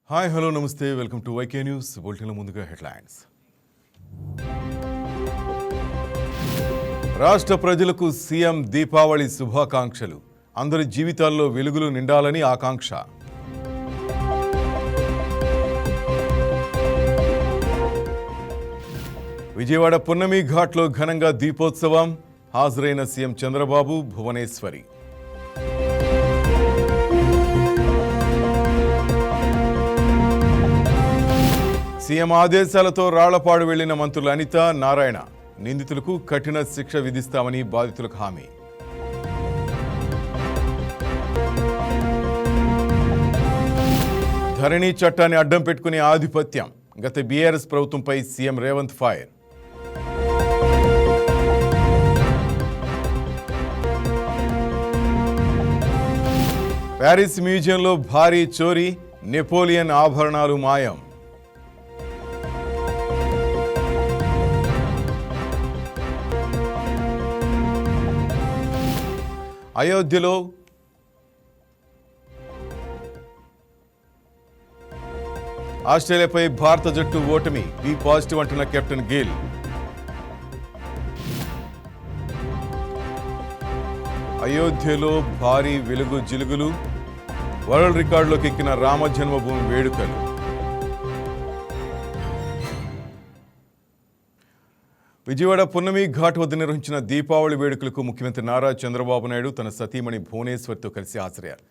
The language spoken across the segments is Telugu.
హాయ్ హలో నమస్తే వెల్కమ్ టు వైకే న్యూస్ బులెటిన్ల ముందుగా హెడ్లైన్స్. రాష్ట్ర ప్రజలకు సీఎం దీపావళి శుభాకాంక్షలు. అందరి జీవితాల్లో వెలుగులు నిండాలని ఆకాంక్ష. విజయవాడ పున్నమి ఘాట్లో ఘనంగా దీపోత్సవం. హాజరైన సీఎం చంద్రబాబు, భువనేశ్వరి. సీఎం ఆదేశాలతో రాళ్లపాడు వెళ్లిన మంత్రులు అనిత, నారాయణ. నిందితులకు కఠిన శిక్ష విధిస్తామని బాధితులకు హామీ. ధరణి చట్టాన్ని అడ్డం పెట్టుకునే ఆధిపత్యం. గత బీఆర్ఎస్ ప్రభుత్వంపై సీఎం రేవంత్ ఫైర్. ప్యారిస్ మ్యూజియంలో భారీ చోరీ. నెపోలియన్ ఆభరణాలు మాయం. అయోధ్యలో ఆస్ట్రేలియాపై భారత జట్టు ఓటమి. బి పాజిటివ్ అంటున్న కెప్టెన్ గిల్. అయోధ్యలో భారీ వెలుగు జిలుగులు. వరల్డ్ రికార్డులోకి ఎక్కిన రామ జన్మభూమి వేడుకలు. విజయవాడ పున్నమి ఘాట్ వద్ద నిర్వహించిన దీపావళి వేడుకలకు ముఖ్యమంత్రి నారా చంద్రబాబు నాయుడు తన సతీమణి భువనేశ్వర్తో కలిసి హాజరయ్యారు.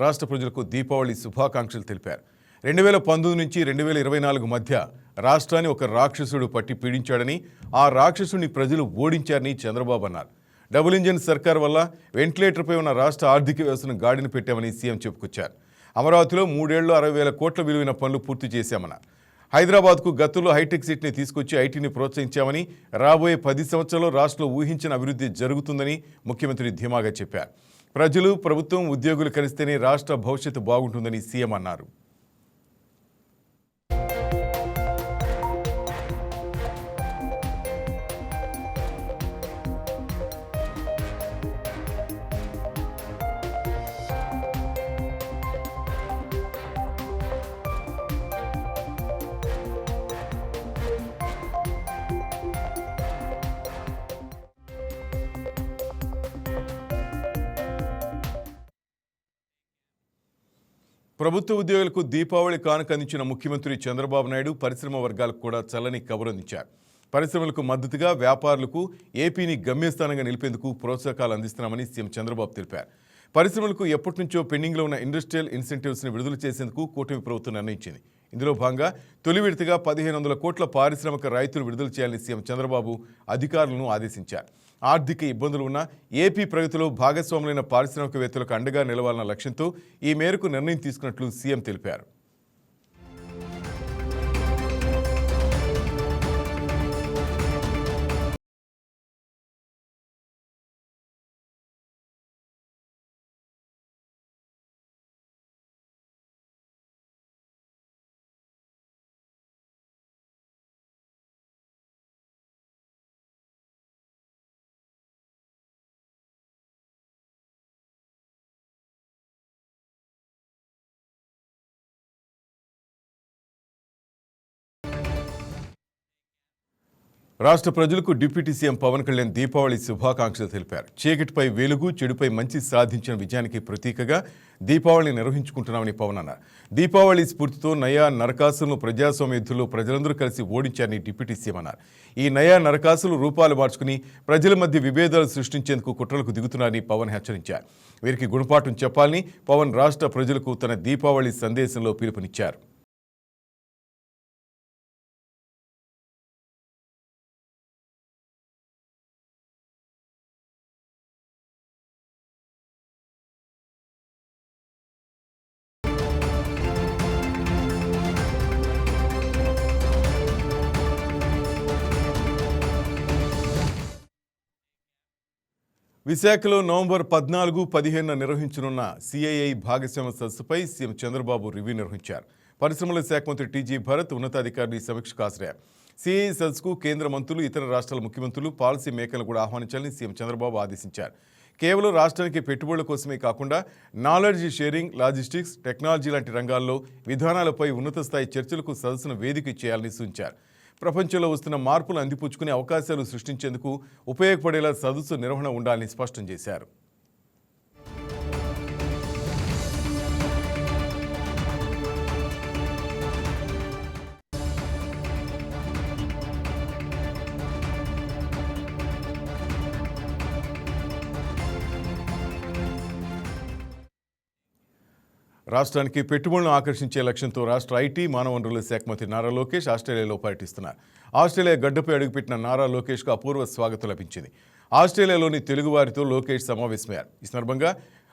రాష్ట్ర ప్రజలకు దీపావళి శుభాకాంక్షలు తెలిపారు. 2019 నుంచి 2024 మధ్య రాష్ట్రాన్ని ఒక రాక్షసుడు పట్టి పీడించాడని, ఆ రాక్షసుడిని ప్రజలు ఓడించారని చంద్రబాబు అన్నారు. డబుల్ ఇంజిన్ సర్కార్ వల్ల వెంటిలేటర్పై ఉన్న రాష్ట్ర ఆర్థిక వ్యవస్థను గాడిన పెట్టామని సీఎం చెప్పుకొచ్చారు. అమరావతిలో 3 ఏళ్లు 60,000 కోట్ల విలువైన పనులు పూర్తి చేశామన్నారు. హైదరాబాద్కు గతంలో హైటెక్ సిటీని తీసుకొచ్చి ఐటీని ప్రోత్సహించామని, రాబోయే 10 సంవత్సరాల్లో రాష్ట్రంలో ఊహించిన అభివృద్ధి జరుగుతుందని ముఖ్యమంత్రి ధీమాగా చెప్పారు. ప్రజలు, ప్రభుత్వం, ఉద్యోగులు కలిస్తేనే రాష్ట్ర భవిష్యత్తు బాగుంటుందని సీఎం అన్నారు. ప్రభుత్వ ఉద్యోగులకు దీపావళి కానుక అందించిన ముఖ్యమంత్రి చంద్రబాబు నాయుడు పరిశ్రమ వర్గాలకు కూడా చల్లని కబురందించారు. పరిశ్రమలకు మద్దతుగా వ్యాపారులకు ఏపీని గమ్యస్థానంగా నిలిపేందుకు ప్రోత్సాహకాలు అందిస్తున్నామని సీఎం చంద్రబాబు తెలిపారు. పరిశ్రమలకు ఎప్పటి నుంచో పెండింగ్లో ఉన్న ఇండస్ట్రియల్ ఇన్సెంటివ్స్ని విడుదల చేసేందుకు కూటమి ప్రభుత్వం నిర్ణయించింది. ఇందులో భాగంగా తొలి విడతగా 1,500 కోట్ల పారిశ్రామిక రాయితీలు విడుదల చేయాలని సీఎం చంద్రబాబు అధికారులను ఆదేశించారు. ఆర్థిక ఇబ్బందులు ఉన్న ఏపీ ప్రగతిలో భాగస్వాములైన పారిశ్రామికవేత్తలకు అండగా నిలవాలన్న లక్ష్యంతో ఈ మేరకు నిర్ణయం తీసుకున్నట్లు సీఎం తెలిపారు. రాష్ట్ర ప్రజలకు డిప్యూటీ సీఎం పవన్ కళ్యాణ్ దీపావళి శుభాకాంక్షలు తెలిపారు. చీకటిపై వెలుగు, చెడుపై మంచి సాధించిన విజయానికి ప్రతీకగా దీపావళిని నిర్వహించుకుంటున్నామని పవన్ అన్నారు. దీపావళి స్ఫూర్తితో నయా నరకాసులను ప్రజాస్వామ్య యుద్ధంలో ప్రజలందరూ కలిసి ఓడించారని డిప్యూటీ సీఎం అన్నారు. ఈ నయా నరకాసులు రూపాలు మార్చుకుని ప్రజల మధ్య విభేదాలు సృష్టించేందుకు కుట్రలకు దిగుతున్నారని పవన్ హెచ్చరించారు. వీరికి గుణపాఠం చెప్పాలని పవన్ రాష్ట్ర ప్రజలకు తన దీపావళి సందేశంలో పిలుపునిచ్చారు. విశాఖలో నవంబర్ 14, 15 నిర్వహించనున్న సిఐఐ భాగస్వామ్య సదస్సుపై సీఎం చంద్రబాబు రివ్యూ నిర్వహించారు. పరిశ్రమల శాఖ మంత్రి టీజీ భరత్ ఉన్నతాధికారులు సమీక్షకు హాజరయ్యారు. సిఐఐ సదస్సుకు కేంద్ర మంత్రులు, ఇతర రాష్ట్రాల ముఖ్యమంత్రులు, పాలసీ మేకర్లు కూడా ఆహ్వానించాలని సీఎం చంద్రబాబు ఆదేశించారు. కేవలం రాష్ట్రానికి పెట్టుబడుల కోసమే కాకుండా నాలెడ్జ్ షేరింగ్, లాజిస్టిక్స్, టెక్నాలజీ లాంటి రంగాల్లో విధానాలపై ఉన్నత స్థాయి చర్చలకు సదస్సును వేదిక చేయాలని సూచించారు. ప్రపంచంలో వస్తున్న మార్పులు అందిపుచ్చుకునే అవకాశాలు సృష్టించేందుకు ఉపయోగపడేలా సదస్సు నిర్వహణ ఉండాలని స్పష్టం చేశారు. రాష్ట్రానికి పెట్టుబడులను ఆకర్షించే లక్ష్యంతో రాష్ట్ర ఐటీ, మానవ వనరుల శాఖ మంత్రి నారా లోకేష్ ఆస్ట్రేలియాలో పర్యటిస్తున్నారు. ఆస్ట్రేలియా గడ్డపై అడుగుపెట్టిన నారా లోకేష్కు అపూర్వ స్వాగతం లభించింది. ఆస్ట్రేలియాలోని తెలుగువారితో లోకేష్ సమావేశమయ్యారు. ఈ సందర్భంగా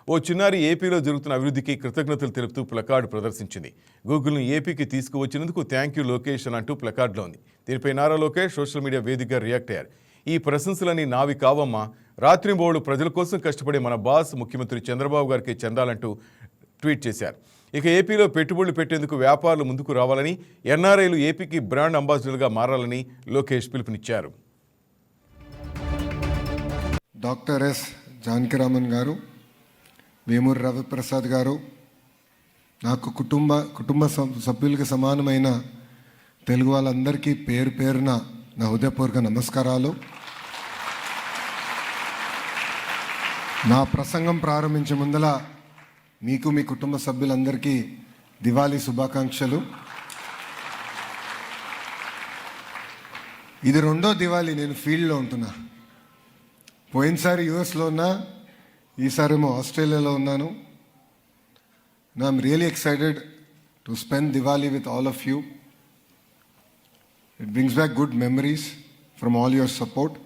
ఓ చిన్నారి ఏపీలో జరుగుతున్న అభివృద్ధికి కృతజ్ఞతలు తెలుపుతూ ప్లకార్డు ప్రదర్శించింది. గూగుల్ను ఏపీకి తీసుకువచ్చినందుకు థ్యాంక్ యూ లోకేష్ అని అంటూ ప్లకార్డులో ఉంది. దీనిపై నారా లోకేష్ సోషల్ మీడియా వేదికగా రియాక్ట్ అయ్యారు. ఈ ప్రశంసలన్నీ నావి కావమ్మా, రాత్రింబోడు ప్రజల కోసం కష్టపడే మన బాస్ ముఖ్యమంత్రి చంద్రబాబు గారికి చెందాలంటూ ట్వీట్ చేశారు. ఇక ఏపీలో పెట్టుబడులు పెట్టేందుకు వ్యాపారులు ముందుకు రావాలని, ఎన్ఆర్ఐలు ఏపీకి బ్రాండ్ అంబాసిడర్గా మారాలని లోకేష్ పిలుపునిచ్చారు. డాక్టర్ ఎస్ జానకిరామన్ గారు, వేమూరి రవిప్రసాద్ గారు, నాకు కుటుంబ సభ్యులకి సమానమైన తెలుగు వాళ్ళందరికీ పేరు పేరున నా హృదయపూర్వక నమస్కారాలు. నా ప్రసంగం ప్రారంభించే ముందల మీకు, మీ కుటుంబ సభ్యులందరికీ దివాళీ శుభాకాంక్షలు. ఇది రెండో దివాళీ నేను ఫీల్డ్లో ఉంటున్నా. పోయినసారి యుఎస్లో ఉన్నా, ఈసారేమో ఆస్ట్రేలియాలో ఉన్నాను. I'm really excited to spend Diwali with all of you. It brings back good memories from all your support.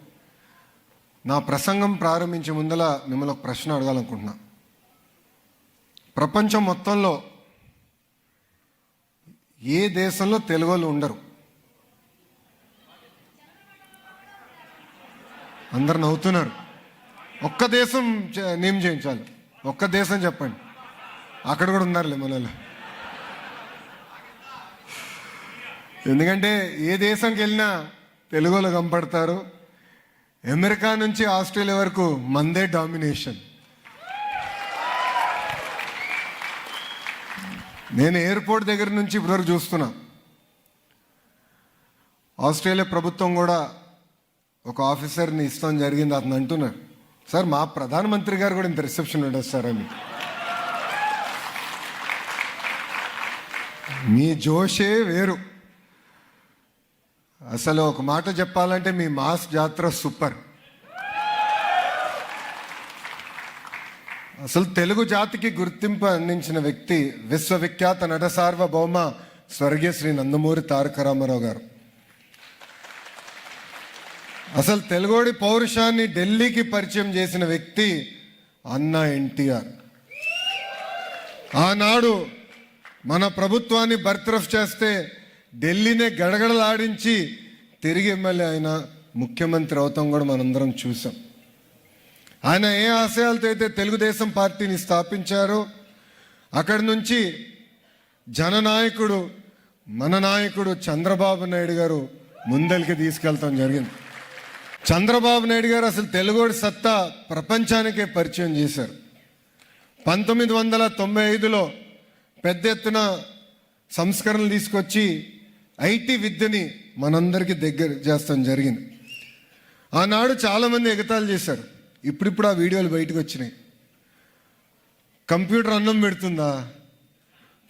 నా ప్రసంగం ప్రారంభించే ముందల మిమ్మల్ని ఒక ప్రశ్న అడగాలనుకుంటున్నా. ప్రపంచం మొత్తంలో ఏ దేశంలో తెలుగు వాళ్ళు ఉండరు? అందరు నవ్వుతున్నారు. ఒక్క దేశం నేమ్ చేయించాలి. ఒక్క దేశం చెప్పండి. అక్కడ కూడా ఉన్నారులే మనలో. ఎందుకంటే ఏ దేశంకి వెళ్ళినా తెలుగు వాళ్ళు కనపడతారు. అమెరికా నుంచి ఆస్ట్రేలియా వరకు మందే డామినేషన్. నేను ఎయిర్పోర్ట్ దగ్గర నుంచి ఇప్పటివరకు చూస్తున్నా. ఆస్ట్రేలియా ప్రభుత్వం కూడా ఒక ఆఫీసర్ని ఇస్తాం జరిగింది. అతను అంటున్నాడు, సార్ మా ప్రధానమంత్రి గారు కూడా ఇంత రిసెప్షన్ ఉండదు సార్ అని. మీ జోషే వేరు. అసలు ఒక మాట చెప్పాలంటే మీ మాస్ జాతర సూపర్. అసలు తెలుగు జాతికి గుర్తింపు అందించిన వ్యక్తి విశ్వవిఖ్యాత నట సార్వభౌమ స్వర్గీయ శ్రీ నందమూరి తారక రామారావు గారు. అసలు తెలుగోడి పౌరుషాన్ని ఢిల్లీకి పరిచయం చేసిన వ్యక్తి అన్న ఎన్టీఆర్. ఆనాడు మన ప్రభుత్వాన్ని బర్తరఫ్ చేస్తే ఢిల్లీనే గడగడలాడించి తిరిగి ఎమ్మెల్యే అయిన ముఖ్యమంత్రి అవుతాం కూడా మనందరం చూసాం. ఆయన ఏ ఆశయాలతో అయితే తెలుగుదేశం పార్టీని స్థాపించారో అక్కడి నుంచి జననాయకుడు, మన నాయకుడు చంద్రబాబు నాయుడు గారు ముందరికి తీసుకెళ్తాం జరిగింది. చంద్రబాబు నాయుడు గారు అసలు తెలుగోడి సత్తా ప్రపంచానికే పరిచయం చేశారు. 1995లో పెద్ద ఎత్తున సంస్కరణలు తీసుకొచ్చి ఐటీ విద్యని మనందరికీ దగ్గర చేస్తాం జరిగింది. ఆనాడు చాలామంది ఎగతాళి చేశారు. ఇప్పుడిప్పుడు ఆ వీడియోలు బయటకు వచ్చినాయి. కంప్యూటర్ అన్నం పెడుతుందా?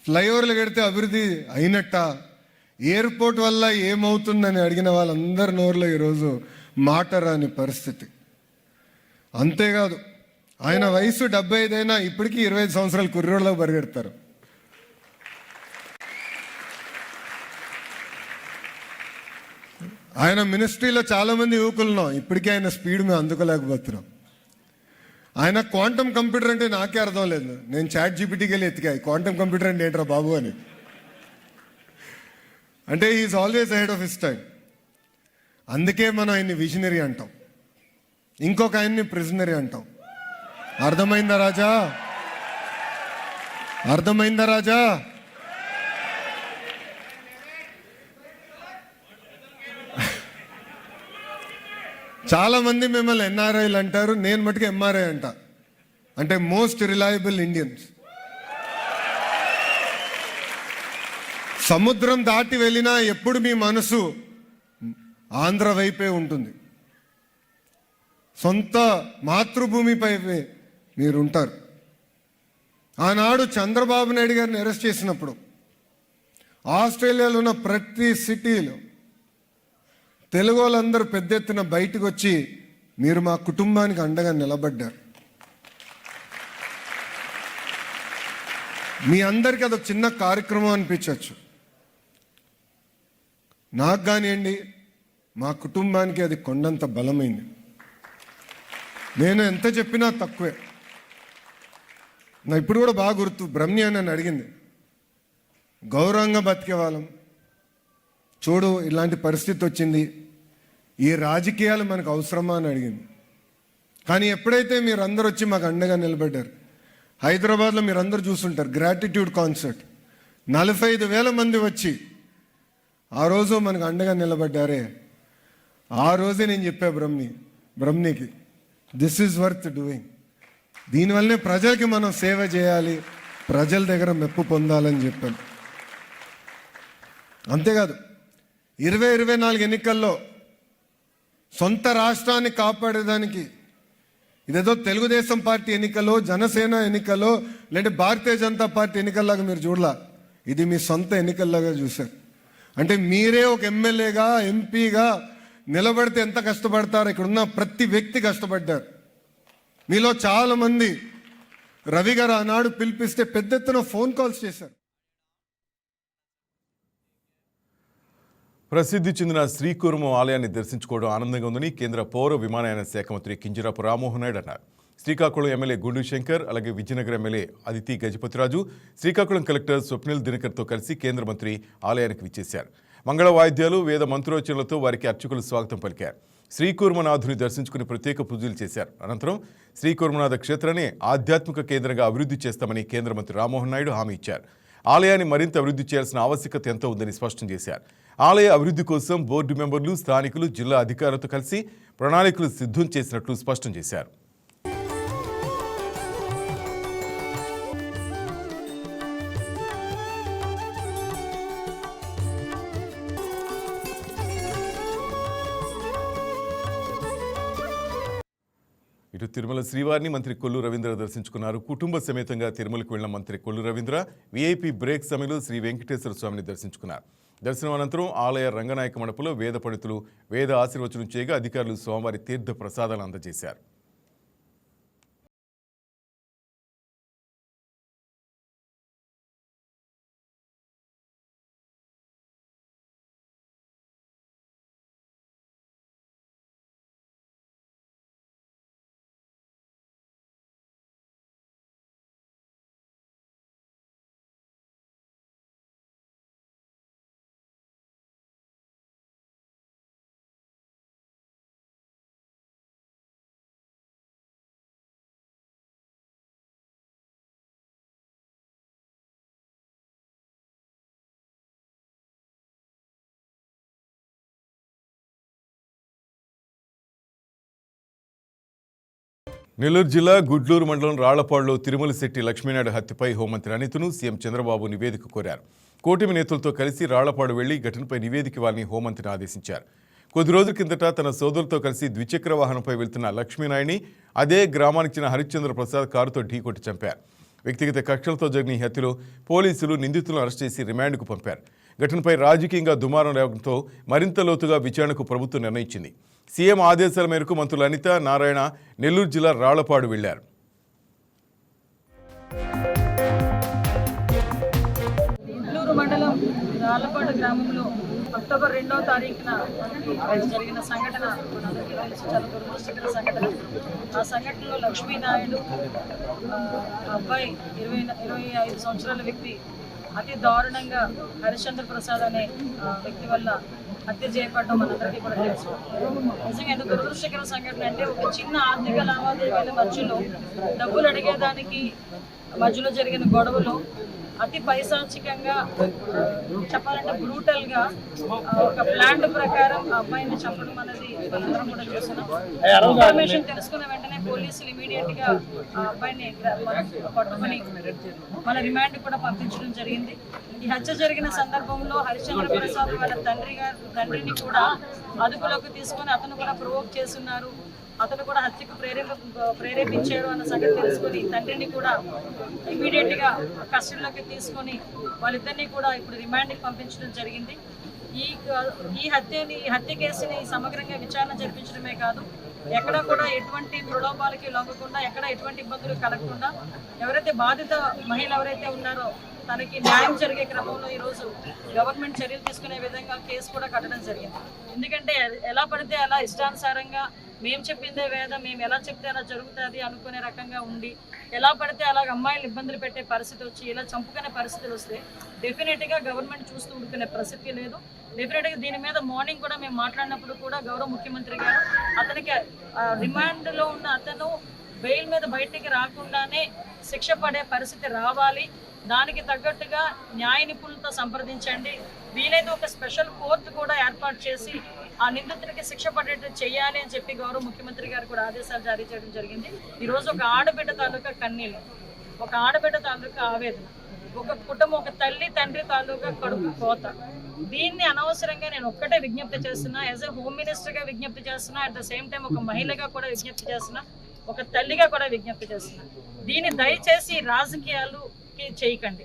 ఫ్లైఓవర్లు కడితే అభివృద్ధి అయినట్ట? ఎయిర్పోర్ట్ వల్ల ఏమవుతుందని అడిగిన వాళ్ళందరి నోరులో ఈరోజు మాట రాని పరిస్థితి. అంతేకాదు, ఆయన వయసు 75 అయినా ఇప్పటికీ 25 సంవత్సరాలు కుర్రోళ్ళలో పరిగెడతారు. ఆయన మినిస్ట్రీలో చాలామంది యువకులున్నాం, ఇప్పటికీ ఆయన స్పీడ్ మేము అందుకోలేకపోతున్నాం. ఆయన క్వాంటమ్ కంప్యూటర్ అంటే నాకే అర్థం లేదు. నేను చాట్ జీపీటీకి వెళ్ళి ఎత్తికాయి క్వాంటమ్ కంప్యూటర్ అంటే ఏంట్రా బాబు అని. అంటే is always ahead of his time. అందుకే మనం ఆయన్ని విజనరీ అంటాం, ఇంకొక ఆయన్ని ప్రిజనరీ అంటాం. అర్థమైందా రాజా? అర్థమైందా రాజా? చాలామంది మిమ్మల్ని ఎన్ఆర్ఐలు అంటారు, నేను మటుకు ఎంఆర్ఐ అంట, అంటే మోస్ట్ రిలయబుల్ ఇండియన్స్. సముద్రం దాటి వెళ్ళినా ఎప్పుడు మీ మనసు ఆంధ్ర వైపే ఉంటుంది, సొంత మాతృభూమిపై మీరు ఉంటారు. ఆనాడు చంద్రబాబు నాయుడు గారిని అరెస్ట్ చేసినప్పుడు ఆస్ట్రేలియాలో ఉన్న ప్రతి సిటీలో తెలుగు వాళ్ళందరూ పెద్ద ఎత్తున బయటకు వచ్చి మీరు మా కుటుంబానికి అండగా నిలబడ్డారు. మీ అందరికీ అదొక చిన్న కార్యక్రమం అనిపించవచ్చు, నాకు కానివ్వండి మా కుటుంబానికి అది కొండంత బలమైంది. నేను ఎంత చెప్పినా తక్కువే. నా ఇప్పుడు కూడా బాగా గుర్తు, బ్రహ్మి అని నన్ను అడిగింది, గౌరవంగా బతికే వాళ్ళం, చూడు ఇలాంటి పరిస్థితి వచ్చింది, ఈ రాజకీయాలు మనకు అవసరమా అని అడిగింది. కానీ ఎప్పుడైతే మీరు అందరూ వచ్చి మాకు అండగా నిలబడ్డారు, హైదరాబాద్లో మీరు అందరూ చూస్తుంటారు గ్రాటిట్యూడ్ కాన్సర్ట్, 45,000 మంది వచ్చి ఆ రోజు మనకు అండగా నిలబడ్డారే, ఆ రోజే నేను చెప్పా బ్రహ్మనికి దిస్ ఈజ్ వర్త్ డూయింగ్. దీనివల్లనే ప్రజలకి మనం సేవ చేయాలి, ప్రజల దగ్గర మెప్పు పొందాలని చెప్పాను. అంతేకాదు 2024 ఎన్నికల్లో సొంత రాష్ట్రాన్ని కాపాడేదానికి ఇదేదో తెలుగుదేశం పార్టీ ఎన్నికలో, జనసేన ఎన్నికలో, లేదంటే భారతీయ జనతా పార్టీ ఎన్నికల్లాగా మీరు చూడలా, ఇది మీ సొంత ఎన్నికల్లాగా చూశారు. అంటే మీరే ఒక ఎమ్మెల్యేగా, ఎంపీగా నిలబడితే ఎంత కష్టపడతారో ఇక్కడున్న ప్రతి వ్యక్తి కష్టపడ్డారు. మీలో చాలామంది రవి గారు ఆనాడు పిలిపిస్తే పెద్ద ఎత్తున ఫోన్ కాల్స్ చేశారు. ప్రసిద్ధి చెందిన శ్రీకూర్మం ఆలయాన్ని దర్శించుకోవడం ఆనందంగా ఉందని కేంద్ర పౌర విమానయాన శాఖ మంత్రి కింజరాపు రామ్మోహన్ నాయుడు అన్నారు. శ్రీకాకుళం ఎమ్మెల్యే గుండు శంకర్, అలాగే విజయనగరం ఎమ్మెల్యే అదితి గజపతిరాజు, శ్రీకాకుళం కలెక్టర్ స్వప్నిల్ దినకర్తో కలిసి కేంద్ర మంత్రి ఆలయానికి విచ్చేశారు. మంగళ వాయిద్యాలు, వేద మంత్రోచ్చరణలతో వారికి అర్చకులు స్వాగతం పలికారు. శ్రీకూర్మనాథుని దర్శించుకుని ప్రత్యేక పూజలు చేశారు. అనంతరం శ్రీకూర్మనాథ క్షేత్రాన్ని ఆధ్యాత్మిక కేంద్రంగా అభివృద్ధి చేస్తామని కేంద్ర మంత్రి రామ్మోహన్ నాయుడు హామీ ఇచ్చారు. ఆలయాన్ని మరింత అభివృద్ధి చేయాల్సిన ఆవశ్యకత ఎంతో ఉందని స్పష్టం చేశారు. ఆలయ అభివృద్ధి కోసం బోర్డు మెంబర్లు, స్థానికులు, జిల్లా అధికారులతో కలిసి ప్రణాళికలు సిద్ధం చేసినట్లు స్పష్టం చేశారు. ఇటు తిరుమల శ్రీవారిని మంత్రి కొల్లు రవీంద్ర దర్శించుకున్నారు. కుటుంబ సమేతంగా తిరుమలకు వెళ్లిన మంత్రి కొల్లు రవీంద్ర వీఐపీ బ్రేక్ సమయంలో శ్రీ వెంకటేశ్వర స్వామిని దర్శించుకున్నారు. దర్శనం అనంతరం ఆలయ రంగనాయక మండపంలో వేద పండితులు వేద ఆశీర్వచనం చేయగా అధికారులు స్వామివారి తీర్థ ప్రసాదాలు అందజేశారు. నెల్లూరు జిల్లా గుడ్లూరు మండలం రాళ్లపాడులో తిరుమల శెట్టి లక్ష్మీనాయుడు హత్యపై హోంమంత్రి అనితను సీఎం చంద్రబాబు నివేదిక కోరారు. కూటమి నేతలతో కలిసి రాళ్లపాడు వెళ్లి ఘటనపై నివేదిక ఇవ్వాలని హోంమంత్రిని ఆదేశించారు. కొద్ది రోజుల కిందట తన సోదరులతో కలిసి ద్విచక్ర వాహనంపై వెళ్తున్న లక్ష్మీనాయుడిని అదే గ్రామానికి చెందిన హరిశ్చంద్ర ప్రసాద్ కారుతో ఢీకొట్టి చంపారు. వ్యక్తిగత కక్షలతో జరిగిన ఈ హత్యలో పోలీసులు నిందితులను అరెస్ట్ చేసి రిమాండ్కు పంపారు. ఘటనపై రాజకీయంగా దుమారం లేవడంతో మరింత లోతుగా విచారణకు ప్రభుత్వం నిర్ణయించింది. సీఎం ఆదేశాల మేరకు మంత్రులు అనిత, నారాయణ నెల్లూరు జిల్లా రాళ్లపాడు వెళ్లారు. గుడ్లూరు మండలం రాళ్లపాడు గ్రామంలో అక్టోబర్ 2వ తారీఖున జరిగిన సంఘటన మనందరికీ తెలుసు, చాలా దురదృష్టకర సంఘటన. ఆ సంఘటనలో లక్ష్మీనాయుడు అబ్బాయి 25 సంవత్సరాల వ్యక్తి అతి దారుణంగా హరిశ్చంద్ర ప్రసాద్ అనే వ్యక్తి వల్ల హత్య చేయబడడం మనందరికీ కూడా తెలుసు. నిజంగా ఎంత దురదృష్టకర సంఘటన అంటే, ఒక చిన్న ఆర్థిక లావాదేవీల మధ్యలో డబ్బులు అడిగేదానికి మధ్యలో జరిగిన గొడవలో అతి పైశాచికంగా చెప్పాలంటే బ్రూటల్గా ఒక ప్లాన్ ప్రకారం ఆ అబ్బాయిని చంపడం అనేది మనందరం కూడా చూస్తున్నాం. ఇన్ఫర్మేషన్ తెలుసుకున్న వెంటనే పోలీసులు ఇమీడియట్గా ఆ అబ్బాయిని పట్టుకొని మన రిమాండ్ కూడా పంపించడం జరిగింది. ఈ హత్య జరిగిన సందర్భంలో హరిశ్చంద్ర ప్రసాద్ వాళ్ళ తండ్రిని కూడా అదుపులోకి తీసుకొని అతను కూడా ప్రొవోక్ చేస్తున్నారు, అతను కూడా హత్యకు ప్రేరేపించారు అన్న సంగతి తెలుసుకొని తండ్రిని కూడా ఇమీడియట్ గా కస్టడీలోకి తీసుకొని వాళ్ళిద్దరినీ కూడా ఇప్పుడు రిమాండ్కి పంపించడం జరిగింది. ఈ హత్య కేసుని సమగ్రంగా విచారణ జరిపించడమే కాదు, ఎక్కడ కూడా ఎటువంటి ప్రలోభాలకి లొంగకుండా, ఎక్కడ ఎటువంటి ఇబ్బందులు కలగకుండా, ఎవరైతే బాధిత మహిళ ఎవరైతే ఉన్నారో తనకి న్యాయం జరిగే క్రమంలో ఈరోజు గవర్నమెంట్ చర్యలు తీసుకునే విధంగా కేసు కూడా కట్టడం జరిగింది. ఎందుకంటే ఎలా పడితే అలా ఇష్టానుసారంగా మేము చెప్పిందే వేదం, మేము ఎలా చెప్తే అలా జరుగుతుంది అనుకునే రకంగా ఉండి ఎలా పడితే అలాగ అమ్మాయిలు ఇబ్బందులు పెట్టే పరిస్థితి వచ్చి ఇలా చంపుకునే పరిస్థితులు వస్తే డెఫినెట్గా గవర్నమెంట్ చూస్తూ ఊరుకునే పరిస్థితి లేదు. డెఫినెట్గా దీని మీద మార్నింగ్ కూడా మేము మాట్లాడినప్పుడు కూడా గౌరవ ముఖ్యమంత్రి గారు అతనికి రిమాండ్లో ఉన్న అతను బెయిల్ మీద బయటికి రాకుండానే శిక్ష పడే పరిస్థితి రావాలి, దానికి తగ్గట్టుగా న్యాయ నిపుణులతో సంప్రదించండి, వీలైతే ఒక స్పెషల్ కోర్టు కూడా ఏర్పాటు చేసి ఆ నిందితుడికి శిక్ష పడేట్టు చేయాలి అని చెప్పి గౌరవ ముఖ్యమంత్రి గారు కూడా ఆదేశాలు జారీ చేయడం జరిగింది. ఈరోజు ఒక ఆడబిడ్డ తాలూకా కన్నీళ్ళు, ఒక ఆడబిడ్డ తాలూకా ఆవేదన, ఒక కుటుంబం, ఒక తల్లి తండ్రి తాలూకా కడుపు కోత, దీన్ని అనవసరంగా నేను ఒక్కటే విజ్ఞప్తి చేస్తున్నా, యాజ్ ఎ హోమ్ మినిస్టర్గా విజ్ఞప్తి చేస్తున్నా, అట్ ద సేమ్ టైం ఒక మహిళగా కూడా విజ్ఞప్తి చేస్తున్నా, ఒక తల్లిగా కూడా విజ్ఞప్తి చేస్తున్నా, దీన్ని దయచేసి రాజకీయాలుకి చేయకండి.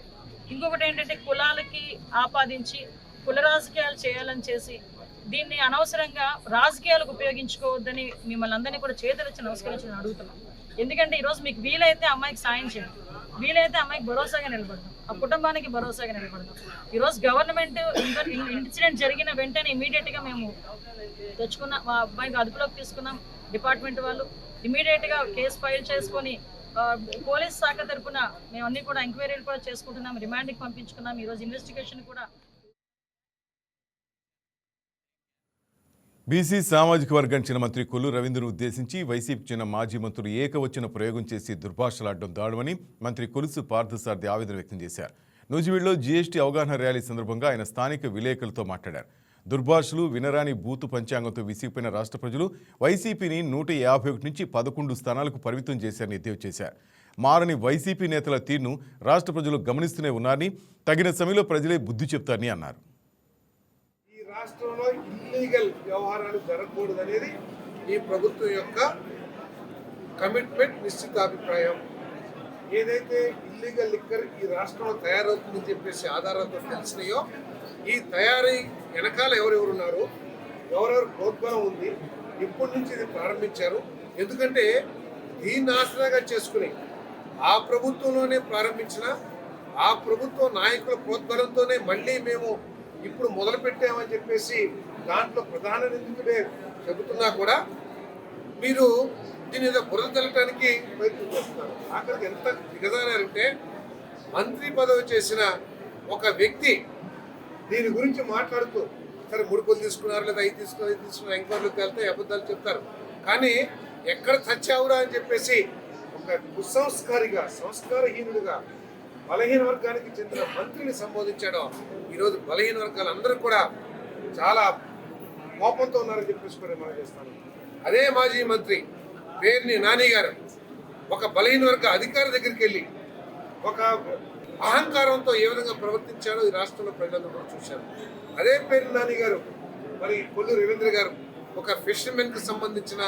ఇంకొకటి ఏంటంటే కులాలకి ఆపాదించి కుల రాజకీయాలు చేయాలని చేసి దీన్ని అనవసరంగా రాజకీయాలకు ఉపయోగించుకోవద్దని మిమ్మల్ని అందరినీ కూడా చేతులెత్తి నమస్కరించని అడుగుతున్నాం. ఎందుకంటే ఈరోజు మీకు వీలైతే అమ్మాయికి సాయం చేయండి, వీలైతే అమ్మాయికి భరోసాగా నిలబడదాం, ఆ కుటుంబానికి భరోసాగా నిలబడదాం. ఈరోజు గవర్నమెంట్ ఇన్సిడెంట్ జరిగిన వెంటనే ఇమీడియట్గా మేము తెచ్చుకున్నాం, మా అబ్బాయికి అదుపులోకి తీసుకున్నాం. డిపార్ట్మెంట్ వాళ్ళు ఇమీడియట్గా కేసు ఫైల్ చేసుకొని పోలీస్ శాఖ తరఫున మేము అన్ని కూడా ఎంక్వైరీలు కూడా చేసుకుంటున్నాం, రిమాండ్కి పంపించుకున్నాం. ఈరోజు ఇన్వెస్టిగేషన్ కూడా బీసీ సామాజిక వర్గానికి చెందిన మంత్రి కొల్లు రవీంద్రను ఉద్దేశించి వైసీపీ చెందిన మాజీ మంత్రులు ఏకవచన ప్రయోగం చేసి దుర్భాషలాడడం దారుణమని మంత్రి కొలుసు పార్థసారథి ఆవేదన వ్యక్తం చేశారు. నూజివీడులో జీఎస్టీ అవగాహన ర్యాలీ సందర్భంగా ఆయన స్థానిక విలేకరులతో మాట్లాడారు. దుర్భాషలు, వినరాని బూతు పంచాంగంతో విసిగిపోయిన రాష్ట్ర ప్రజలు వైసీపీని 151 నుంచి 11 స్థానాలకు పరిమితం చేశారని ఎద్దేవా చేశారు. మారని వైసీపీ నేతల తీరును రాష్ట్ర ప్రజలు గమనిస్తూనే ఉన్నారని, తగిన సమయంలో ప్రజలే బుద్ధి చెప్తారని అన్నారు. రాష్ట్రంలో ఇల్లీగల్ వ్యవహారాలు జరగకూడదనేది ఈ ప్రభుత్వం యొక్క కమిట్మెంట్, నిశ్చితాభిప్రాయం. ఏదైతే ఇల్లీగల్ లిక్కర్ ఈ రాష్ట్రంలో తయారవుతుందని చెప్పేసి ఆధారాలతో తెలిసినాయో, ఈ తయారీ వెనకాల ఎవరెవరున్నారు, ఎవరెవరు ప్రోద్బలం ఉంది, ఇప్పటి నుంచి ఇది ప్రారంభించారు. ఎందుకంటే దీన్ని ఆసరాగా చేసుకుని ఆ ప్రభుత్వంలోనే ప్రారంభించిన ఆ ప్రభుత్వ నాయకుల ప్రోద్బలంతోనే మళ్ళీ మేము ఇప్పుడు మొదలు పెట్టామని చెప్పేసి దాంట్లో ప్రధాన నిందితుడే చెబుతున్నా కూడా మీరు దీని మీద బురద తెల్లటానికి ప్రయత్నం చేస్తున్నారు. ఆఖరికి ఎంత దిగజారంటే మంత్రి పదవి చేసిన ఒక వ్యక్తి దీని గురించి మాట్లాడుతూ సరే ముడుపులు తీసుకున్నారు లేదా అవి తీసుకున్నారు ఎంక్వైరీలకు వెళ్తే అబద్ధాలు చెప్తారు, కానీ ఎక్కడ చచ్చావురా అని చెప్పేసి ఒక కుసంస్కారిగా, సంస్కారహీనుడిగా బలహీన వర్గానికి చెందిన మంత్రిని సంబోధించడం ఈరోజు బలహీన వర్గాలందరూ కూడా చాలా కోపంతో ఉన్నారని చెప్పేసి కూడా మనం చేస్తాను. అదే మాజీ మంత్రి పేర్ని నాని గారు ఒక బలహీన వర్గ అధికారి దగ్గరికి వెళ్ళి ఒక అహంకారంతో ఏ విధంగా ప్రవర్తించాడో ఈ రాష్ట్రంలో ప్రజలందరూ కూడా చూశారు. అదే పేర్ని నాని గారు మరి కొల్లు రవీంద్ర గారు ఒక ఫిషర్మెన్కి సంబంధించిన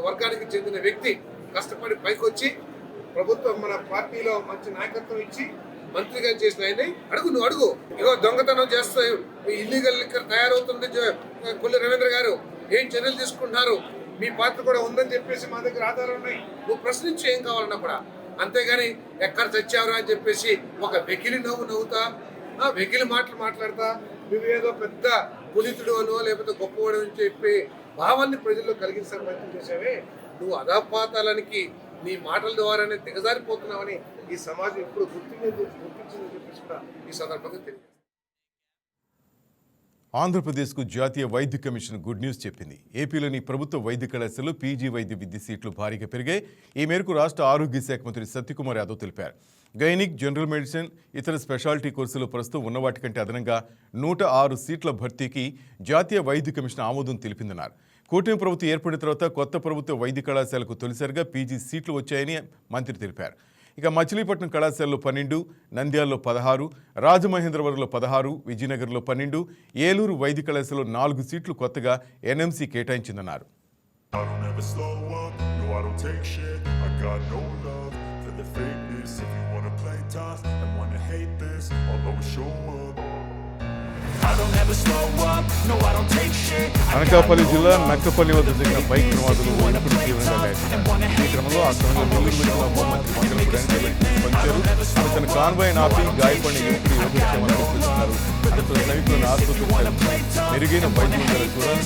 వర్గానికి చెందిన వ్యక్తి, కష్టపడి పైకి వచ్చి ప్రభుత్వం మన పార్టీలో మంచి నాయకత్వం ఇచ్చి మంత్రిగా చేసిన ఆయన నువ్వు అడుగు, ఇగో దొంగతనం చేస్తే ఇల్లీగల్ లిక్కర్ తయారవుతుంది కొల్లు రవీంద్ర గారు, ఏం చర్యలు తీసుకుంటున్నారు, మీ పాత్ర కూడా ఉందని చెప్పేసి మా దగ్గర ఆధారాలు ఉన్నాయి, నువ్వు ప్రశ్నించి ఏం కావాలన్నా కూడా. అంతేగాని ఎక్కడ చచ్చారు అని చెప్పేసి ఒక వెకిలి నవ్వుతా, వెకిలి మాటలు మాట్లాడతా, నువ్వేదో పెద్ద పునీతుడు అనో లేకపోతే గొప్పవాడు అని చెప్పి భావాన్ని ప్రజల్లో కలిగించడానికి ప్రయత్నం చేసావే, నువ్వు అధపాతాలనికి నీ మాటల ద్వారానే దిగజారిపోతున్నావని ఈ సమాజం ఇప్పుడు గుర్తించిందని చెప్పేసి కూడా ఈ సందర్భంగా తెలియదు. ఆంధ్రప్రదేశ్కు జాతీయ వైద్య కమిషన్ గుడ్ న్యూస్ చెప్పింది. ఏపీలోని ప్రభుత్వ వైద్య కళాశాలలో పీజీ వైద్య విద్య సీట్లు భారీగా పెరిగాయి. ఈ మేరకు రాష్ట్ర ఆరోగ్య శాఖ మంత్రి సత్యకుమార్ యాదవ్ తెలిపారు. గైనిక్, జనరల్ మెడిసిన్, ఇతర స్పెషాలిటీ కోర్సులు ప్రస్తుతం ఉన్న వాటికంటే అదనంగా 106 సీట్ల భర్తీకి జాతీయ వైద్య కమిషన్ ఆమోదం తెలిపిందన్నారు. కూటమి ప్రభుత్వం ఏర్పడిన తర్వాత కొత్త ప్రభుత్వ వైద్య కళాశాలకు తొలిసారిగా పీజీ సీట్లు వచ్చాయని మంత్రి తెలిపారు. ఇక మచిలీపట్నం కళాశాలలో 12, నంద్యాలలో 16, రాజమహేంద్రవరంలో 16, విజయనగరంలో 12, ఏలూరు వైద్య కళాశాలలో 4 సీట్లు కొత్తగా ఎన్ఎంసీ కేటాయించిందన్నారు. అనకాపల్లి జిల్లా నక్కపల్లి వద్ద జరిగిన బైక్ ప్రమాదంలో యువకుడు తీవ్రంగా గాయపడ్డాడు. ఈ క్రమంలో ఆ సమయంలో నెల్లూరు వెళ్తున్న హోంమంత్రి పంచారు. తన కాన్వాయ్ ఆపి గాయపడిన యువకుడు యోగక్షేమాన్ని చూస్తున్నారు. అతను సమీపంలో ఆసుపత్రి మెరుగైన వైద్యం చూడాలని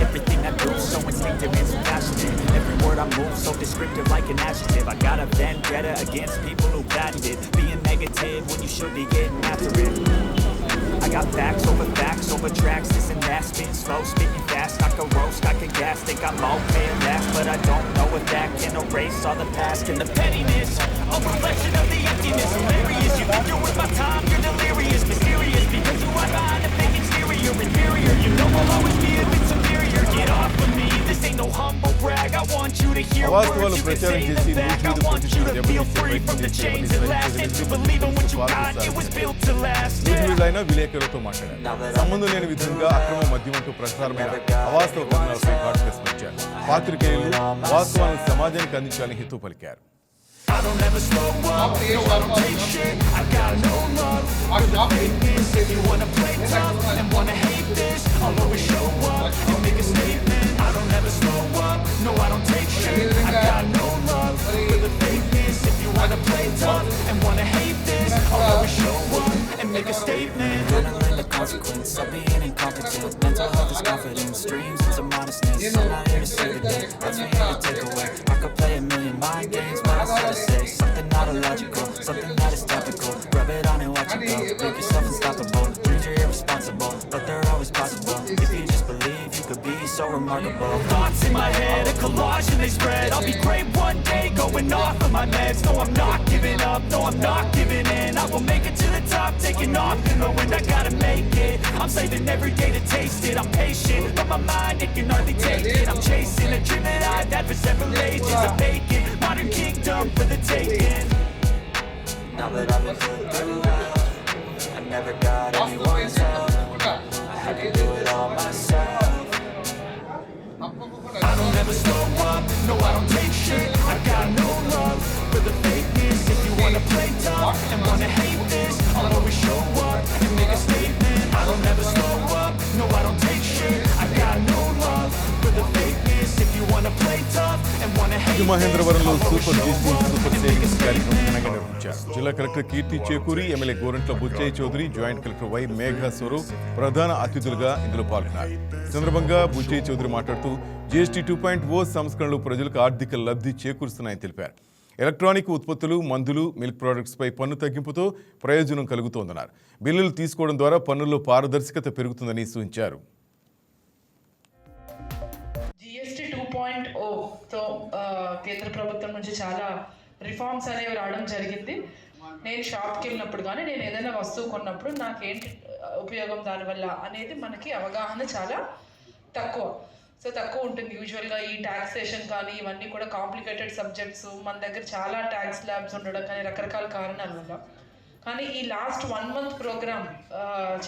Everything I do so instinctive and so passionate. Every word I move so descriptive like an adjective. I got a vendetta against people who patented being negative when you should be getting after it. I got facts over tracks, this and that, spitting slow, spitting fast. I can roast, I can gas, think I'm okay and last, but I don't know if that can erase all the past and the pettiness. A reflection of the emptiness, hilarious. You think you're worth my time, you're delirious, mysterious, because you are behind a fake exterior, inferior. You know I'll always be a bit superior. Get off of me, this ain't no humble brag. I want you to hear words you can say in the back. I want you to feel free from the chains that last, and to believe in what you got, it was built to last. విలేకరులతో మాట్లాడారు. సంబంధం లేని విధంగా అక్రమ మద్యం అంటూ ప్రసారమైన అవాస్తవ కథనాలపై ఘాటు ప్రశ్నించారు. పాత్రికేయులు వాస్తవాలను సమాజానికి అందించాలని హితవు పలికారు. I don't ever slow up, no I don't take shit, I got no love for the fakeness. If you wanna play tough and wanna hate this, I'll always show up and make a statement. I don't ever slow up, no I don't take shit, I got no love for the fakeness. If you wanna play tough and wanna hate this, I'll always show up and make a statement. Gonna learn the consequence of being incompetent. Mental health is confidence, dreams and some honestness. I'm not here to save the day, that's me here to take away. I could play a million mind games, but I gotta say something not illogical, something that is topical. Rub it on and watch it go. Make yourself unstoppable. Dreams are irresponsible, but they're always possible. If you just believe, you could be so remarkable. Thoughts in my head, a collage and they spread. I'll be great one day, going off of my meds. No, I'm not giving up, no, I'm not giving in. I will make it to the top, taking off in the wind. I gotta make it. I'm saving every day to taste it. I'm patient, but my mind, it can hardly take it. I'm chasing a dream that I've had for several ages. I'm vacant, modern kingdom for the taking. Now that I've been through hell, I never got anyone's help. I had to do it all myself. I don't ever slow up, no I don't take shit. I got no love for the fakeness. If you wanna play tough and wanna hate this, I'll always show up and make a statement. I don't ever slow up, no I don't take shit. I got no love for the fakeness. If you wanna play tough and wanna hate this, మహేంద్రవరంలో సూపర్ సేవింగ్స్ కార్యక్రమం ఘనంగా నిర్వహించారు. జిల్లా collector Keerthi Chekuri, MLA Gorantla Butchaiah Chowdary, joint collector Y Megha Swaroop ప్రధాన అతిథులుగా ఇందులో పాల్గొన్నారు. సందర్భంగా బుచ్చయ్య చౌదరి మాట్లాడుతూ జీఎస్టీ 2.0 సంస్కరణలు ప్రజలకు ఆర్థిక లబ్ధి చేకూరుస్తున్నాయని తెలిపారు. ఎలక్ట్రానిక్ ఉత్పత్తులు, మందులు, మిల్క్ ప్రొడక్ట్స్పై పన్ను తగ్గింపుతో ప్రయోజనం కలుగుతోందన్నారు. బిల్లులు తీసుకోవడం ద్వారా పన్నుల్లో పారదర్శకత పెరుగుతుందని సూచించారు. జీఎస్టీ 2.0తో కేంద్ర ప్రభుత్వం నుంచి చాలా రిఫార్మ్స్ అనేవి రావడం జరిగింది. నేను షాప్కి వెళ్ళినప్పుడు కానీ నేను ఏదైనా వస్తువు కొన్నప్పుడు నాకేంటి ఉపయోగం దానివల్ల అనేది మనకి అవగాహన చాలా తక్కువ ఉంటుంది. యూజువల్గా ఈ ట్యాక్సేషన్ కానీ ఇవన్నీ కూడా కాంప్లికేటెడ్ సబ్జెక్ట్స్, మన దగ్గర చాలా ట్యాక్స్ ల్యాబ్స్ ఉండడం కానీ రకరకాల కారణాల వల్ల. కానీ ఈ లాస్ట్ 1 month ప్రోగ్రామ్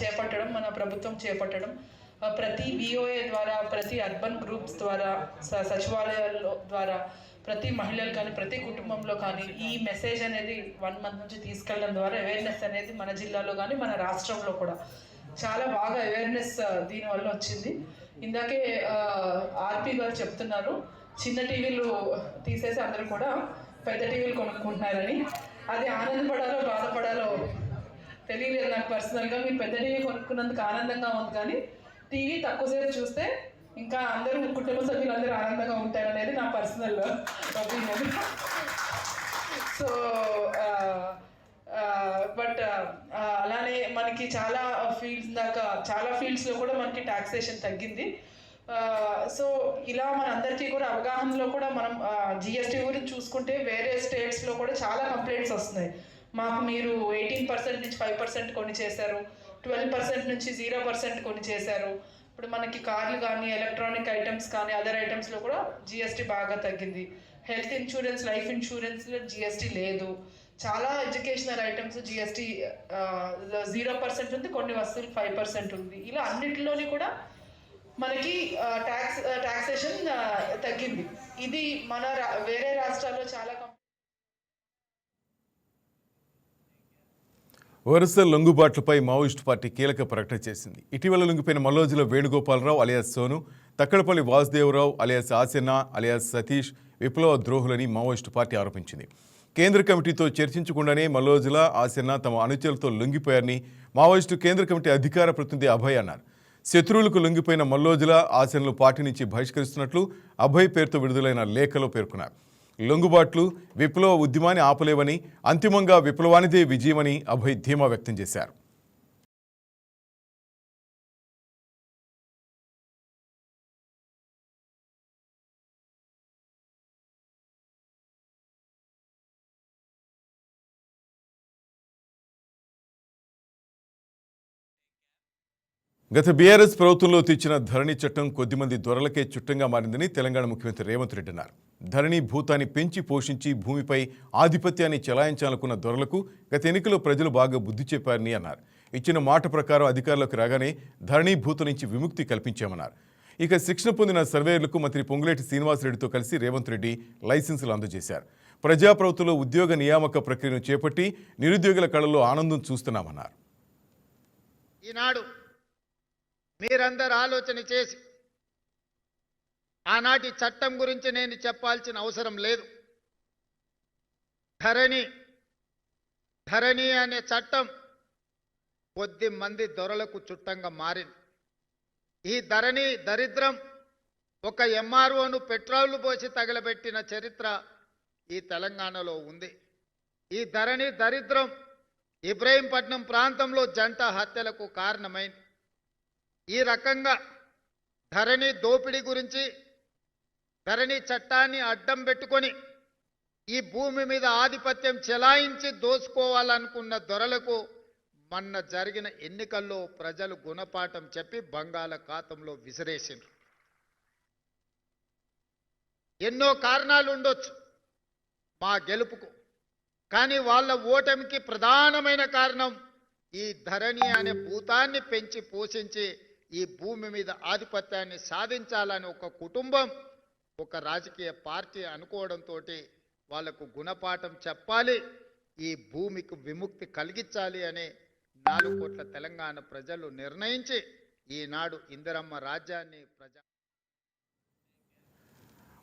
చేపట్టడం, మన ప్రభుత్వం చేపట్టడం, ప్రతి విఓఏ ద్వారా, ప్రతి అర్బన్ గ్రూప్స్ ద్వారా, సచివాలయాల ద్వారా, ప్రతి మహిళలు కానీ, ప్రతి కుటుంబంలో కానీ ఈ మెసేజ్ అనేది 1 month నుంచి తీసుకెళ్ళడం ద్వారా అవేర్నెస్ అనేది మన జిల్లాలో కానీ మన రాష్ట్రంలో కూడా చాలా బాగా అవేర్నెస్ దీనివల్ల వచ్చింది. ఇందాకే ఆర్పి గారు చెప్తున్నారు, చిన్న టీవీలు తీసేసి అందరూ కూడా పెద్ద టీవీలు కొనుక్కుంటున్నారని. అది ఆనందపడాలో బాధపడాలో తెలియలేదు నాకు పర్సనల్గా. మీరు పెద్ద టీవీ కొనుక్కున్నందుకు ఆనందంగా ఉంది, కానీ టీవీ తక్కువసేపు చూస్తే ఇంకా అందరూ కుటుంబ సభ్యులందరూ ఆనందంగా ఉంటారనేది నా పర్సనల్ ఒపీనియన్. సో బట్ అలానే మనకి చాలా ఫీల్డ్స్లో కూడా మనకి టాక్సేషన్ తగ్గింది. సో ఇలా మనందరికీ కూడా అవగాహనలో కూడా మనం జిఎస్టీ గురించి చూసుకుంటే వేరే స్టేట్స్లో కూడా చాలా కంప్లైంట్స్ వస్తున్నాయి. మాకు మీరు 18% నుంచి 5% కొన్ని చేశారు, 12% నుంచి 0% కొన్ని చేశారు. ఇప్పుడు మనకి కార్లు కానీ ఎలక్ట్రానిక్ ఐటమ్స్ కానీ అదర్ ఐటమ్స్లో కూడా జిఎస్టీ బాగా తగ్గింది. హెల్త్ ఇన్సూరెన్స్, లైఫ్ ఇన్సూరెన్స్లో జిఎస్టీ లేదు. చాలా ఎడ్యుకేషనల్ ఐటమ్స్ జిఎస్టీ 0% ఉంది, కొన్ని వస్తువులు 5% ఉంది. ఇలా అన్నిటిలోని కూడా మనకి టాక్సేషన్ తగ్గింది. ఇది మన వేరే రాష్ట్రాల్లో చాలా వరుస లొంగుబాట్లపై మావోయిస్టు పార్టీ కీలక ప్రకటన చేసింది. ఇటీవల లొంగిపోయిన Mallojula Venugopalarao alias Sonu, Thakkadapalli Vasudevarao alias Asanna alias Satish విప్లవ ద్రోహులని మావోయిస్టు పార్టీ ఆరోపించింది. కేంద్ర కమిటీతో చర్చించకుండానే మల్లోజుల ఆసెన్న తమ అనుచరులతో లొంగిపోయారని మావోయిస్టు కేంద్ర కమిటీ అధికార ప్రతినిధి అభయ్ అన్నారు. శత్రువులకు లొంగిపోయిన మల్లోజుల ఆసెన్నలు పార్టీ నుంచి బహిష్కరిస్తున్నట్లు అభయ్ పేరుతో విడుదలైన లేఖలో పేర్కొన్నారు. లొంగుబాట్లు విప్లవ ఉద్యమాన్ని ఆపలేవని, అంతిమంగా విప్లవానిదే విజయమని అభయ్ ధీమా వ్యక్తం చేశారు. గత బీఆర్ఎస్ ప్రభుత్వంలో తెచ్చిన ధరణి చట్టం కొద్దిమంది దొరలకే చుట్టంగా మారిందని తెలంగాణ ముఖ్యమంత్రి రేవంత్ రెడ్డి అన్నారు. ధరణి భూతాన్ని పెంచి పోషించి భూమిపై ఆధిపత్యాన్ని చెలాయించాలనుకున్న దొరలకు గత ఎన్నికల్లో ప్రజలు బాగా బుద్ధి చెప్పారని అన్నారు. ఇచ్చిన మాట ప్రకారం అధికారంలోకి రాగానే ధరణి భూతం నుంచి విముక్తి కల్పించామన్నారు. ఇక శిక్షణ పొందిన సర్వేయర్లకు మంత్రి పొంగులేటి శ్రీనివాసరెడ్డితో కలిసి రేవంత్ రెడ్డి లైసెన్సులు అందజేశారు. ప్రజాప్రభుత్వంలో ఉద్యోగ నియామక ప్రక్రియను చేపట్టి నిరుద్యోగుల కళల్లో ఆనందం చూస్తున్నామన్నారు. ఈనాడు మీరందరూ ఆలోచన చేసి ఆనాటి చట్టం గురించి నేను చెప్పాల్సిన అవసరం లేదు. ధరణి అనే చట్టం కొద్ది మంది దొరలకు చుట్టంగా మారింది. ఈ ధరణి దరిద్రం ఒక ఎంఆర్ఓను పెట్రోల్ పోసి తగలబెట్టిన చరిత్ర ఈ తెలంగాణలో ఉంది. ఈ ధరణి దరిద్రం ఇబ్రహీంపట్నం ప్రాంతంలో జంట హత్యలకు కారణమైంది. ఈ రకంగా ధరణి దోపిడీ గురించి ధరణి చట్టాన్ని అడ్డం పెట్టుకొని ఈ భూమి మీద ఆధిపత్యం చెలాయించి దోసుకోవాలనుకున్న దొరలకు మొన్న జరిగిన ఎన్నికల్లో ప్రజలు గుణపాఠం చెప్పి బంగాళాఖాతంలో విసిరేసిండ్రు. ఎన్నో కారణాలు ఉండొచ్చు మా గెలుపుకు, కానీ వాళ్ళ ఓటమికి ప్రధానమైన కారణం ఈ ధరణి అనే భూతాన్ని పెంచి పోషించి ఈ భూమి మీద ఆధిపత్యాన్ని సాధించాలని ఒక కుటుంబం, ఒక రాజకీయ పార్టీ అనుకోవడంతో వాళ్లకు గుణపాఠం చెప్పాలి, ఈ భూమికి విముక్తి కలిగించాలి అని 4 కోట్ల తెలంగాణ ప్రజలు నిర్ణయించి ఈనాడు ఇందిరమ్మ రాజ్యాన్ని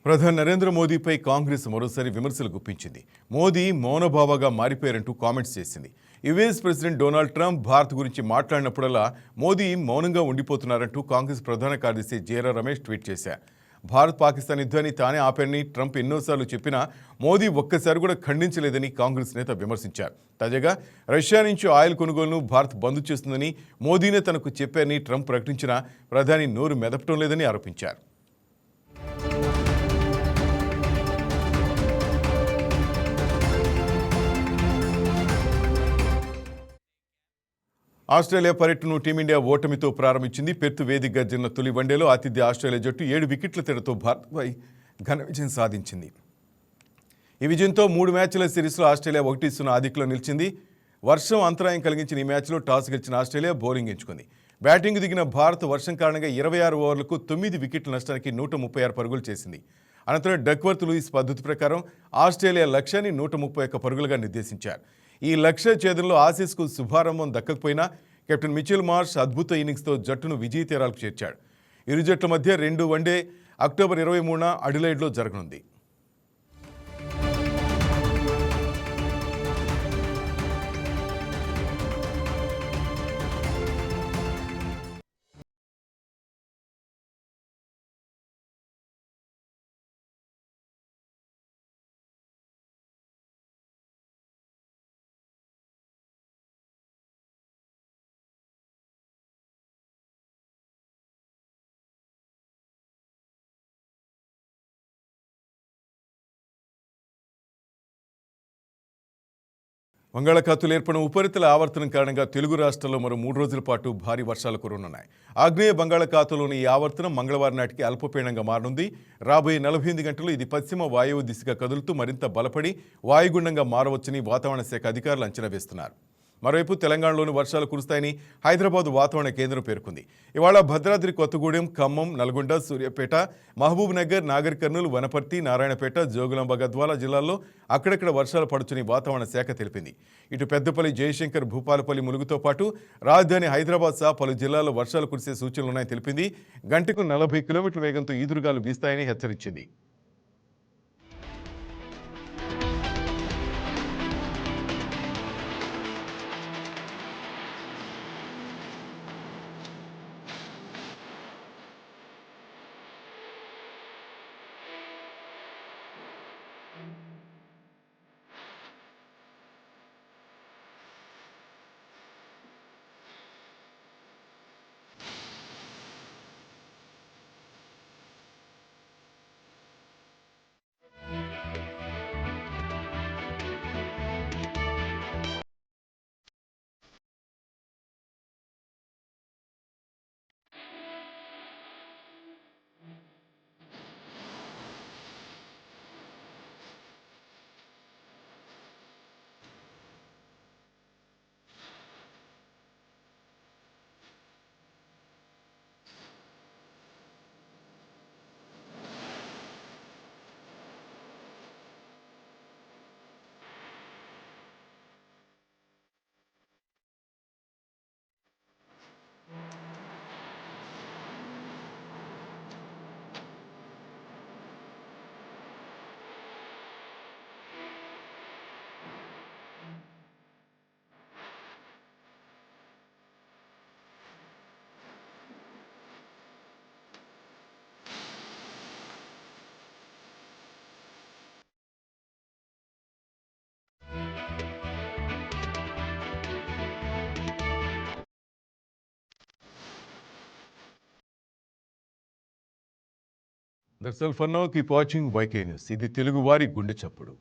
ప్రధాని నరేంద్ర మోదీపై కాంగ్రెస్ మరోసారి విమర్శలు గుప్పించింది. మోదీ మౌనభావగా మారిపోయారంటూ కామెంట్స్ చేసింది. US president Donald Trump Bharat గురించి మాట్లాడినప్పుడల్లా మోదీ మౌనంగా ఉండిపోతున్నారంటూ కాంగ్రెస్ ప్రధాన కార్యదర్శి జేరా రమేష్ ట్వీట్ చేశారు. భారత్ పాకిస్తాన్ యుద్ధాన్ని తానే ఆపారని ట్రంప్ ఎన్నోసార్లు చెప్పినా మోదీ ఒక్కసారి కూడా ఖండించలేదని కాంగ్రెస్ నేత విమర్శించారు. తాజాగా రష్యా నుంచి ఆయిల్ కొనుగోలును భారత్ బంద్ చేస్తుందని మోదీనే తనకు చెప్పారని ట్రంప్ ప్రకటించినా ప్రధాని నోరు మెదపటం లేదని ఆరోపించారు. ఆస్ట్రేలియా పర్యటనను టీమిండియా ఓటమితో ప్రారంభించింది. పెర్త్ వేదికగా జరిగిన తొలి వన్డేలో ఆతిథ్య ఆస్ట్రేలియా జట్టు 7 వికెట్ల తేడాతో భారత్పై ఘన విజయం సాధించింది. ఈ విజయంతో 3 మ్యాచ్ల సిరీస్లో ఆస్ట్రేలియా 1-0 ఆధిక్యంలో నిలిచింది. వర్షం అంతరాయం కలిగించిన ఈ మ్యాచ్లో టాస్ గెలిచిన ఆస్ట్రేలియా బౌలింగ్ ఎంచుకుంది. బ్యాటింగ్ దిగిన భారత్ వర్షం కారణంగా 26 ఓవర్లకు 9 వికెట్ల నష్టానికి 136 పరుగులు చేసింది. అనంతరం డక్వర్త్ లూయిస్ పద్ధతి ప్రకారం ఆస్ట్రేలియా లక్ష్యాన్ని 131 పరుగులుగా నిర్దేశించారు. ఈ లక్ష్య ఛేదంలో ఆసీస్కు శుభారంభం దక్కకపోయినా కెప్టెన్ మిచెల్ మార్ష్ అద్భుత ఇన్నింగ్స్తో జట్టును విజయ తీరాలకు చేర్చాడు. ఇరు జట్ల మధ్య 2 వన్డే అక్టోబర్ 23న అడిలైడ్లో జరగనుంది. బంగాళాఖాతంలో ఏర్పడిన ఉపరితల ఆవర్తనం కారణంగా తెలుగు రాష్ట్రాల్లో మరో 3 రోజుల పాటు భారీ వర్షాలు కురవనున్నాయి. ఆగ్నేయ బంగాళాఖాతంలోని ఈ ఆవర్తనం మంగళవారం నాటికి అల్పపీడనంగా మారనుంది. రాబోయే 48 గంటలు ఇది పశ్చిమ వాయువ్య దిశగా కదులుతూ మరింత బలపడి వాయుగుండంగా మారవచ్చని వాతావరణ శాఖ అధికారులు అంచనా వేస్తున్నారు. మరోవైపు తెలంగాణలోని వర్షాలు కురుస్తాయని హైదరాబాద్ వాతావరణ కేంద్రం పేర్కొంది. ఇవాళ భద్రాద్రి, కొత్తగూడెం, ఖమ్మం, నల్గొండ, సూర్యాపేట, మహబూబ్ నగర్, నాగర్ కర్నూలు, వనపర్తి, నారాయణపేట, జోగులాంబ, గద్వాల జిల్లాల్లో అక్కడక్కడ వర్షాలు పడుచుని వాతావరణ శాఖ తెలిపింది. ఇటు పెద్దపల్లి, జయశంకర్, భూపాలపల్లి, ములుగుతో పాటు రాజధాని హైదరాబాద్ సహా పలు జిల్లాల్లో వర్షాలు కురిసే సూచనలున్నాయని తెలిపింది. గంటకు 40 కిలోమీటర్ల వేగంతో ఈదురుగాలు వీస్తాయని హెచ్చరించింది. That's all for now. Keep watching YK News. ఇది తెలుగు వారి గుండె చప్పుడు.